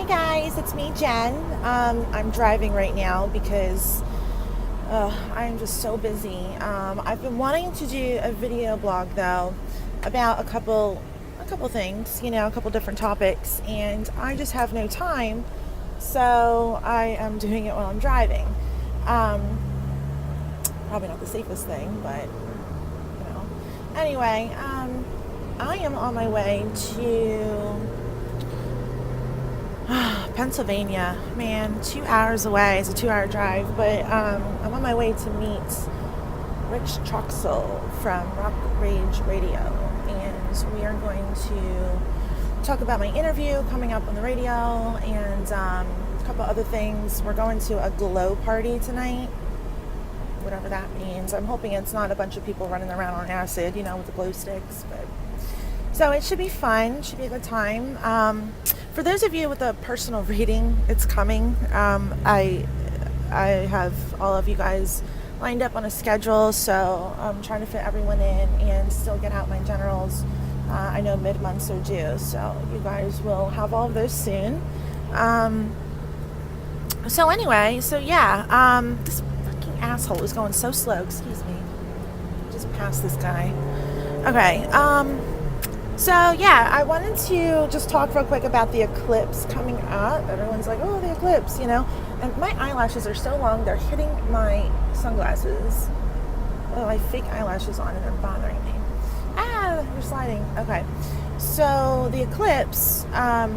Hey guys, it's me, Jen. I'm driving right now because I am just so busy. I've been wanting to do a video blog though about a couple things, a couple different topics, and I just have no time, so I am doing it while I'm driving. Um, Probably not the safest thing, but Anyway, I am on my way to Pennsylvania. Man, 2 hours away. It's a 2 hour drive, but I'm on my way to meet Rich Troxel from Rock Rage Radio, and we are going to talk about my interview coming up on the radio and a couple other things. We're going to a glow party tonight, whatever that means. I'm hoping it's not a bunch of people running around on acid, with the glow sticks, but so it should be fun, should be a good time. For those of you with a personal reading, it's coming. I have all of you guys lined up on a schedule, so I'm trying to fit everyone in and still get out my generals. I know mid-months are due, so you guys will have all of those soon. So anyway, this fucking asshole is going so slow. Excuse me. Just passed this guy. Okay. I wanted to just talk real quick about the eclipse coming up. Everyone's like, oh, the eclipse, And my eyelashes are so long, they're hitting my sunglasses. Oh, I have fake eyelashes on and they're bothering me. They're sliding. Okay. So the eclipse, the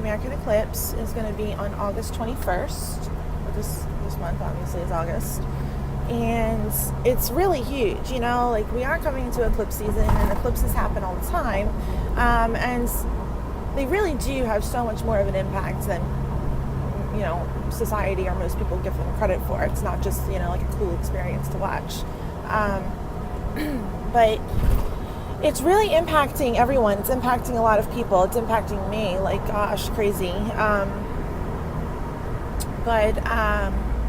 American eclipse, is going to be on August 21st. This month, obviously, is August. And it's really huge, we are coming into eclipse season, and eclipses happen all the time, and they really do have so much more of an impact than society or most people give them credit for. It's not just like a cool experience to watch, but it's really impacting everyone. It's impacting a lot of people. It's impacting me, like, gosh, crazy.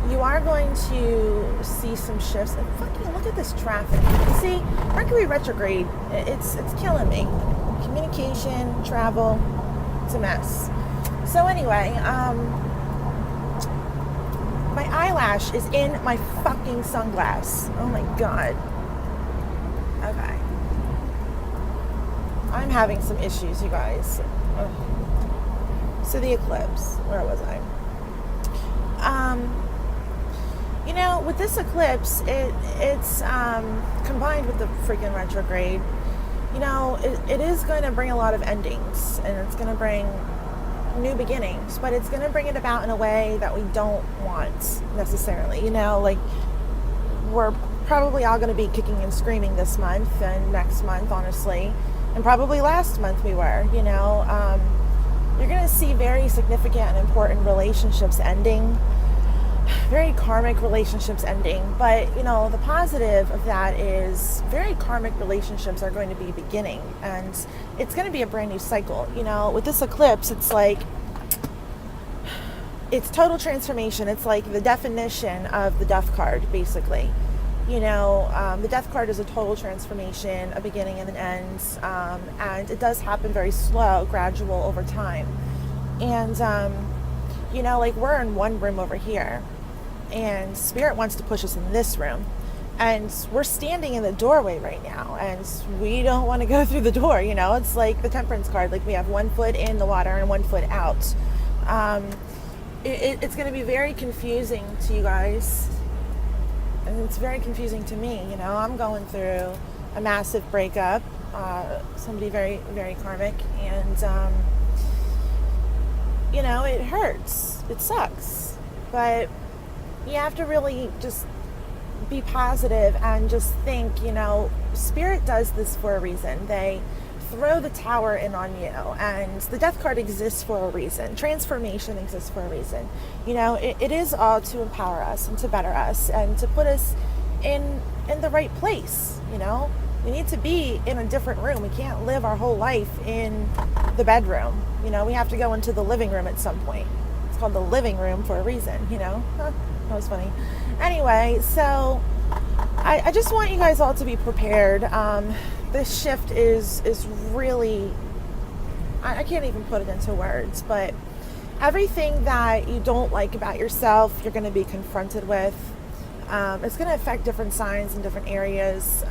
You are going to see some shifts. And fucking look at this traffic. You see, Mercury retrograde, it's killing me. Communication, travel, it's a mess. So anyway, my eyelash is in my fucking sunglass. Oh my god. Okay. I'm having some issues, you guys. Ugh. So the eclipse, where was I? With this eclipse, it's combined with the freaking retrograde. It is going to bring a lot of endings, and it's going to bring new beginnings, but it's going to bring it about in a way that we don't want necessarily. We're probably all going to be kicking and screaming this month and next month, honestly, and probably last month we were. You're going to see very significant and important relationships ending. Very karmic relationships ending, but the positive of that is very karmic relationships are going to be beginning, and it's going to be a brand new cycle. With this eclipse, it's like it's total transformation. It's like the definition of the death card, basically. The death card is a total transformation, a beginning and an end, and it does happen very slow, gradual over time. And we're in one room over here, and Spirit wants to push us in this room, and we're standing in the doorway right now, and we don't want to go through the door. It's like the Temperance card, like we have 1 foot in the water and 1 foot out. It's going to be very confusing to you guys, and it's very confusing to me. I'm going through a massive breakup, somebody very, very karmic, and it hurts, it sucks, but you have to really just be positive and just think, Spirit does this for a reason. They throw the tower in on you, and the death card exists for a reason. Transformation exists for a reason. It is all to empower us and to better us and to put us in the right place. We need to be in a different room. We can't live our whole life in the bedroom. We have to go into the living room at some point. It's called the living room for a reason, That was funny. Anyway, so I just want you guys all to be prepared. This shift is really I can't even put it into words, but everything that you don't like about yourself, you're going to be confronted with. It's going to affect different signs in different areas,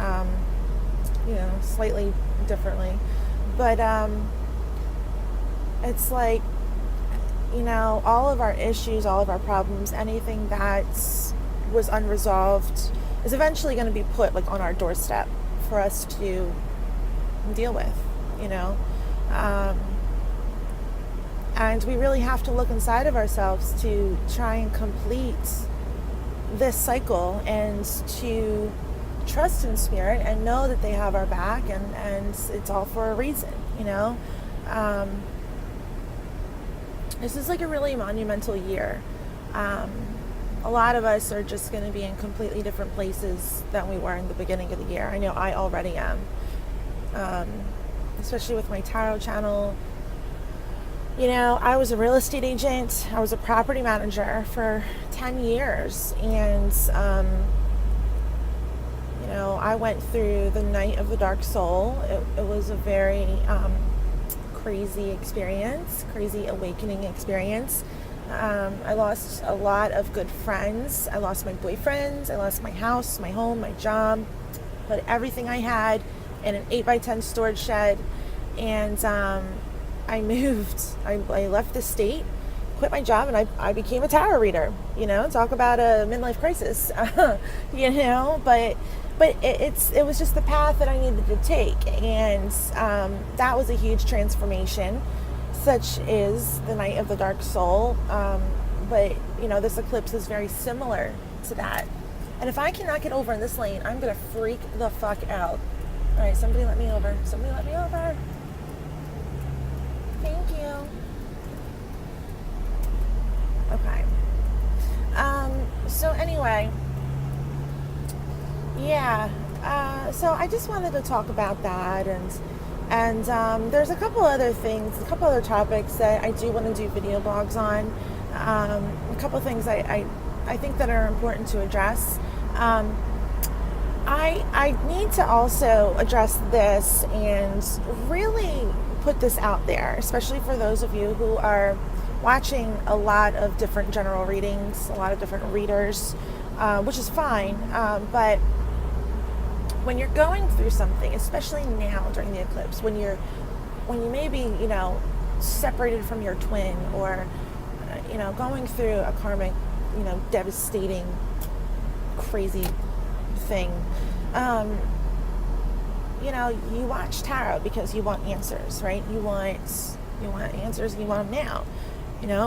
slightly differently. But it's like, all of our issues, all of our problems, anything that was unresolved is eventually going to be put like on our doorstep for us to deal with, and we really have to look inside of ourselves to try and complete this cycle and to trust in spirit and know that they have our back, and it's all for a reason, This is like a really monumental year. A lot of us are just going to be in completely different places than we were in the beginning of the year. I know I already am. Especially with my tarot channel. I was a real estate agent. I was a property manager for 10 years. And, I went through the night of the dark soul. It was a very crazy experience, crazy awakening experience. I lost a lot of good friends. I lost my boyfriends. I lost my house, my home, my job. Put everything I had in an 8x10 storage shed. And I moved. I left the state, quit my job, and I became a tarot reader. Talk about a midlife crisis. But it was just the path that I needed to take, and that was a huge transformation. Such is the night of the dark soul. But this eclipse is very similar to that. And if I cannot get over in this lane, I'm gonna freak the fuck out. All right, somebody let me over. Somebody let me over. Thank you. Okay. So anyway, yeah. So I just wanted to talk about that, and there's a couple other things, a couple other topics that I do want to do video blogs on. A couple things I think that are important to address. I need to also address this and really put this out there, especially for those of you who are watching a lot of different general readings, a lot of different readers, which is fine. But when you're going through something, especially now during the eclipse, when you may be, separated from your twin, or, going through a karmic, devastating, crazy thing, you watch tarot because you want answers, right? You want answers, and you want them now.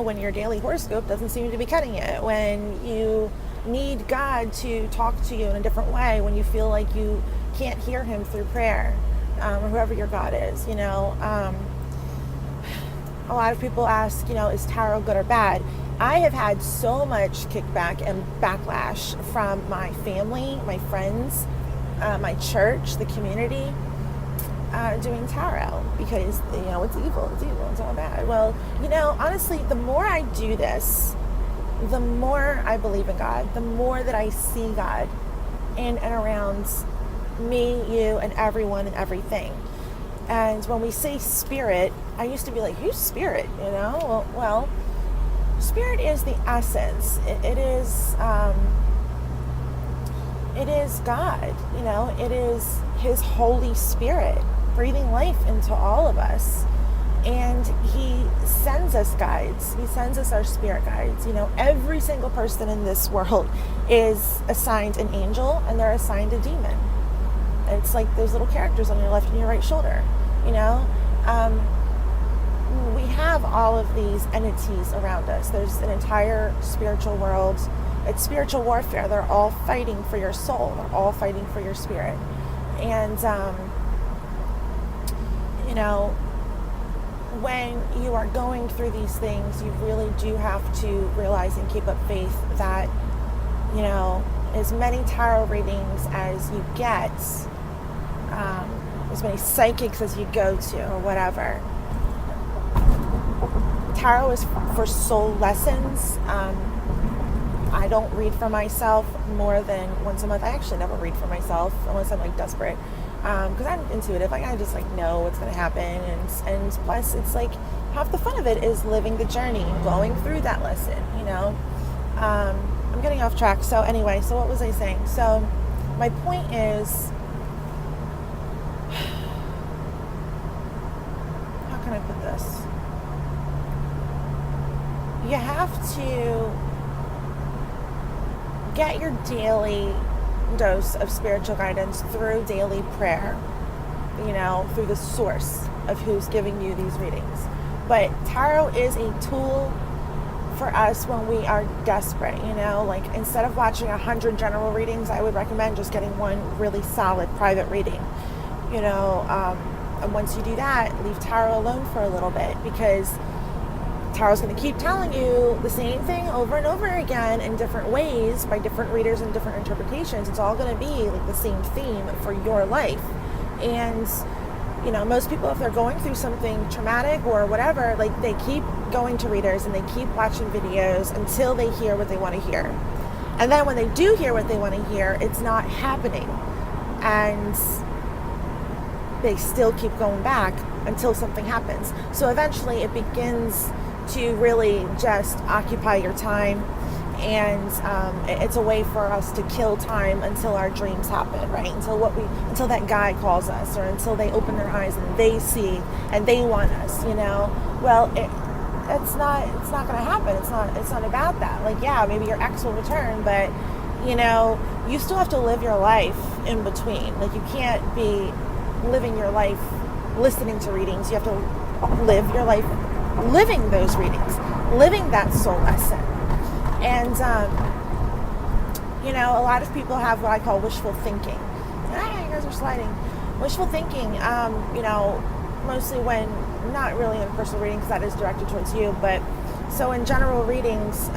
When your daily horoscope doesn't seem to be cutting it, when you need God to talk to you in a different way, when you feel like you can't hear him through prayer, or whoever your God is, a lot of people ask, is tarot good or bad? I have had so much kickback and backlash from my family, my friends, my church, the community, doing tarot, because, it's evil, it's all bad. Well, honestly, the more I do this, the more I believe in God, the more that I see God in and around me, you, and everyone and everything. And when we say spirit, I used to be like, who's spirit? Well, spirit is the essence. It is God. It is his Holy Spirit breathing life into all of us. And he sends us guides. He sends us our spirit guides. Every single person in this world is assigned an angel, and they're assigned a demon. It's like those little characters on your left and your right shoulder. We have all of these entities around us. There's an entire spiritual world. It's spiritual warfare. They're all fighting for your soul. They're all fighting for your spirit. And, when you are going through these things, you really do have to realize and keep up faith that, as many tarot readings as you get, as many psychics as you go to, or whatever. Tarot is for soul lessons. I don't read for myself more than once a month. I actually never read for myself unless I'm desperate. because I'm intuitive. Like, I just like know what's going to happen, and plus it's like half the fun of it is living the journey, going through that lesson. I'm getting off track. So anyway, so what was I saying? So my point is, how can I put this? You have to get your daily dose of spiritual guidance through daily prayer, through the source of who's giving you these readings. But tarot is a tool for us when we are desperate, like instead of watching 100 general readings, I would recommend just getting one really solid private reading, and once you do that, leave tarot alone for a little bit, because tarot's going to keep telling you the same thing over and over again in different ways by different readers and different interpretations. It's all going to be like the same theme for your life. And most people, if they're going through something traumatic or whatever, like they keep going to readers and they keep watching videos until they hear what they want to hear. And then when they do hear what they want to hear, it's not happening. And they still keep going back until something happens. So eventually it begins to really just occupy your time, and it's a way for us to kill time until our dreams happen, right? Until that guy calls us, or until they open their eyes and they see and they want us, Well, it's not going to happen. It's not about that. Like, yeah, maybe your ex will return, but you still have to live your life in between. Like, you can't be living your life listening to readings. You have to live your life living those readings, living that soul lesson. And a lot of people have what I call wishful thinking. You guys are sliding. Wishful thinking, mostly when not really in personal readings, that is directed towards you, but so in general readings,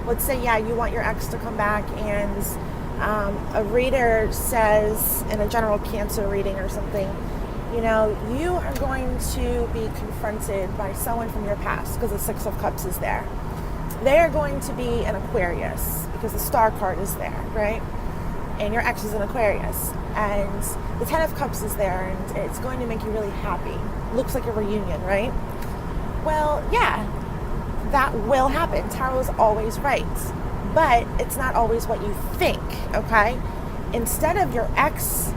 let's say you want your ex to come back, and a reader says in a general Cancer reading or something, you are going to be confronted by someone from your past, because the Six of Cups is there. They are going to be an Aquarius, because the Star card is there, right? And your ex is an Aquarius. And the Ten of Cups is there, and it's going to make you really happy. Looks like a reunion, right? Well, yeah, that will happen. Tarot is always right. But it's not always what you think, okay? Instead of your ex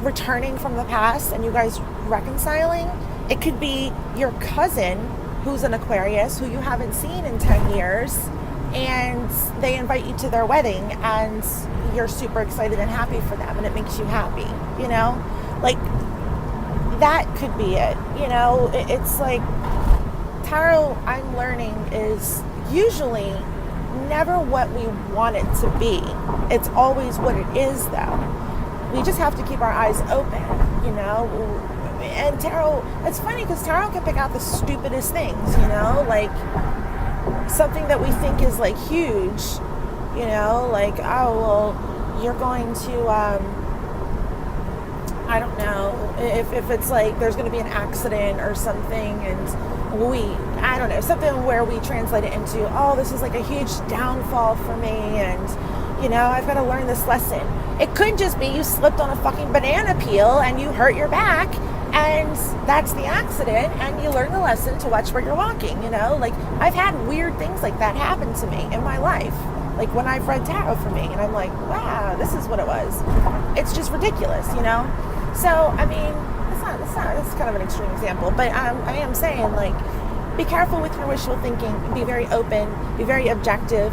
returning from the past and you guys reconciling, it could be your cousin who's an Aquarius who you haven't seen in 10 years, and they invite you to their wedding, and you're super excited and happy for them, and it makes you happy, like that could be it. It's like tarot, I'm learning, is usually never what we want it to be. It's always what it is, though. We just have to keep our eyes open, and tarot, it's funny because tarot can pick out the stupidest things, like something that we think is like huge, like, oh, well, you're going to, I don't know, if it's like there's going to be an accident or something, and I don't know, something where we translate it into, oh, this is like a huge downfall for me, and I've got to learn this lesson. It could just be you slipped on a fucking banana peel and you hurt your back, and that's the accident, and you learn the lesson to watch where you're walking, Like, I've had weird things like that happen to me in my life, like when I've read tarot for me, and I'm like, wow, this is what it was. It's just ridiculous, So, I mean, it's kind of an extreme example, but I am saying, like, be careful with your wishful thinking, be very open, be very objective.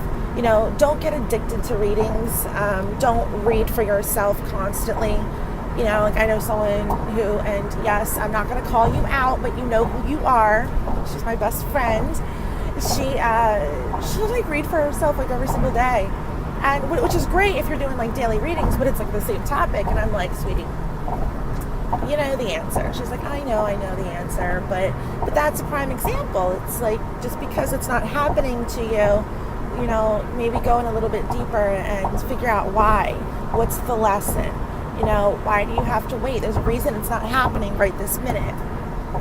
Don't get addicted to readings. Don't read for yourself constantly. Like, I know someone who, and yes, I'm not going to call you out, but you know who you are. She's my best friend. She'll like read for herself like every single day, and which is great if you're doing like daily readings, but it's like the same topic, and I'm like, sweetie, you know the answer. She's like, I know the answer, but that's a prime example. It's like, just because it's not happening to you, maybe go in a little bit deeper and figure out why. What's the lesson? Why do you have to wait? There's a reason it's not happening right this minute,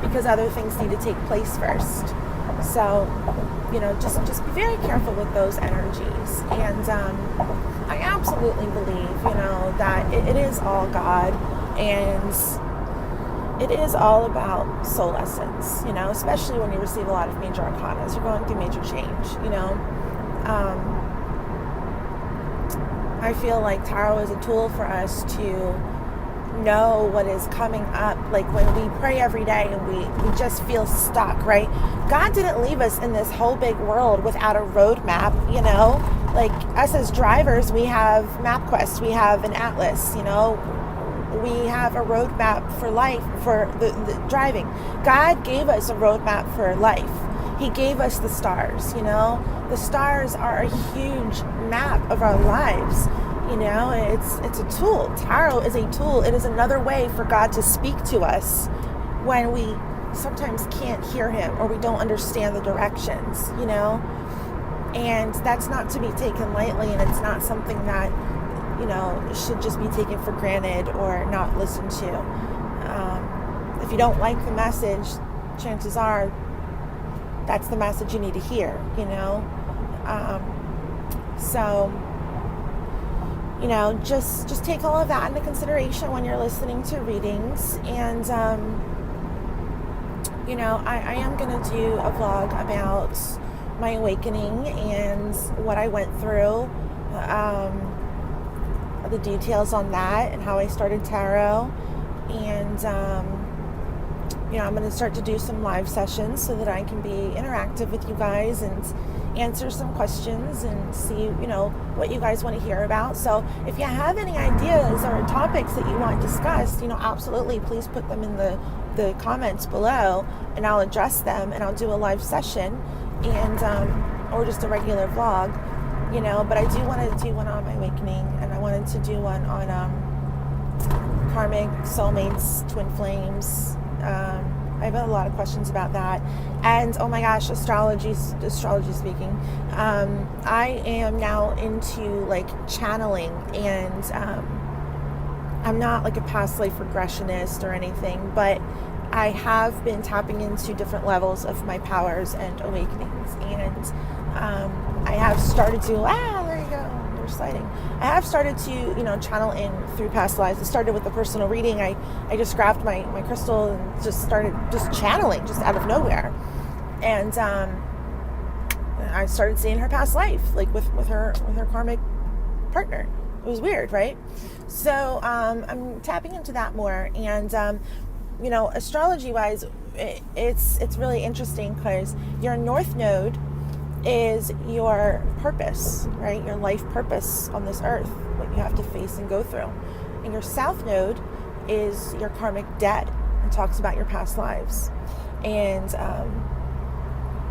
because other things need to take place first. So, just be very careful with those energies. And I absolutely believe, that it is all God. And it is all about soul lessons, especially when you receive a lot of major arcanas. You're going through major change. I feel like tarot is a tool for us to know what is coming up. Like when we pray every day and we just feel stuck, right? God didn't leave us in this whole big world without a roadmap, Like us as drivers, we have MapQuest, we have an atlas, we have a roadmap for life, for the driving. God gave us a roadmap for life. He gave us the stars, The stars are a huge map of our lives. It's a tool. Tarot is a tool. It is another way for God to speak to us when we sometimes can't hear him or we don't understand the directions, And that's not to be taken lightly, and it's not something that, should just be taken for granted or not listened to. If you don't like the message, chances are that's the message you need to hear, So, just take all of that into consideration when you're listening to readings. And, I am going to do a vlog about my awakening and what I went through, the details on that and how I started tarot. And, I'm going to start to do some live sessions so that I can be interactive with you guys and answer some questions and see, what you guys want to hear about. So if you have any ideas or topics that you want discussed, absolutely, please put them in the comments below, and I'll address them, and I'll do a live session and or just a regular vlog, but I do want to do one on my awakening, and I wanted to do one on karmic, soulmates, twin flames. I have a lot of questions about that. And oh my gosh, astrology speaking, I am now into like channeling, and I'm not like a past life regressionist or anything, but I have been tapping into different levels of my powers and awakenings, and I have started to there you go, you're sliding. I have started to channel in through past lives. It started with a personal reading. I just grabbed my crystal and just started just channeling just out of nowhere, and I started seeing her past life, like with her karmic partner. It was weird, right? So I'm tapping into that more, and astrology wise, it's really interesting because your north node is your purpose, right? Your life purpose on this earth, what you have to face and go through. And your south node is your karmic debt, and talks about your past lives. And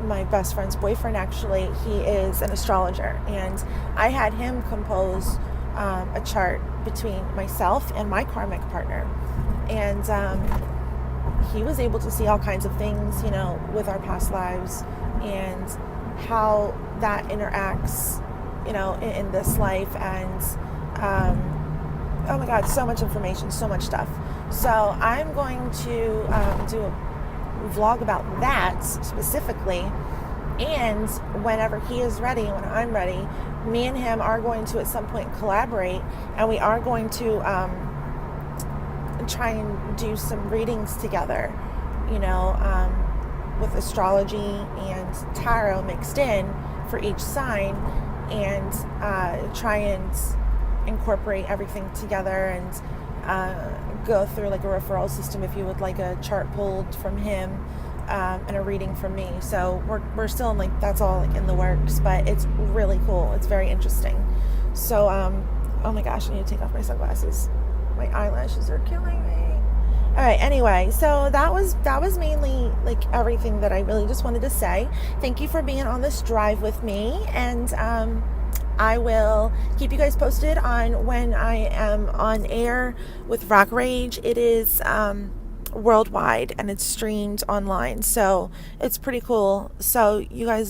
my best friend's boyfriend, actually, he is an astrologer, and I had him compose a chart between myself and my karmic partner, and he was able to see all kinds of things, with our past lives and how that interacts, in this life. And oh my God, so much information, so much stuff. So I'm going to do a vlog about that specifically, and whenever he is ready, when I'm ready, me and him are going to at some point collaborate, and we are going to try and do some readings together, with astrology and tarot mixed in for each sign, and try and incorporate everything together, and go through like a referral system if you would like a chart pulled from him, and a reading from me. So we're still in that's all in the works, but it's really cool. It's very interesting. So oh my gosh, I need to take off my sunglasses. My eyelashes are killing me. All right, anyway, so that was mainly everything that I really just wanted to say. Thank you for being on this drive with me, and I will keep you guys posted on when I am on air with Rock Rage. It is worldwide, and it's streamed online, so it's pretty cool. So you guys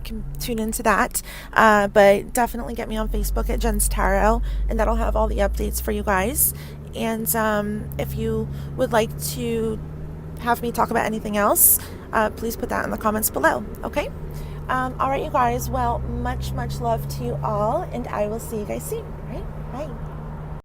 can tune into that, but definitely get me on Facebook at Jen's Tarot, and that'll have all the updates for you guys. And if you would like to have me talk about anything else, please put that in the comments below. Okay, all right, you guys, well, much love to you all, and I will see you guys soon. All right, bye.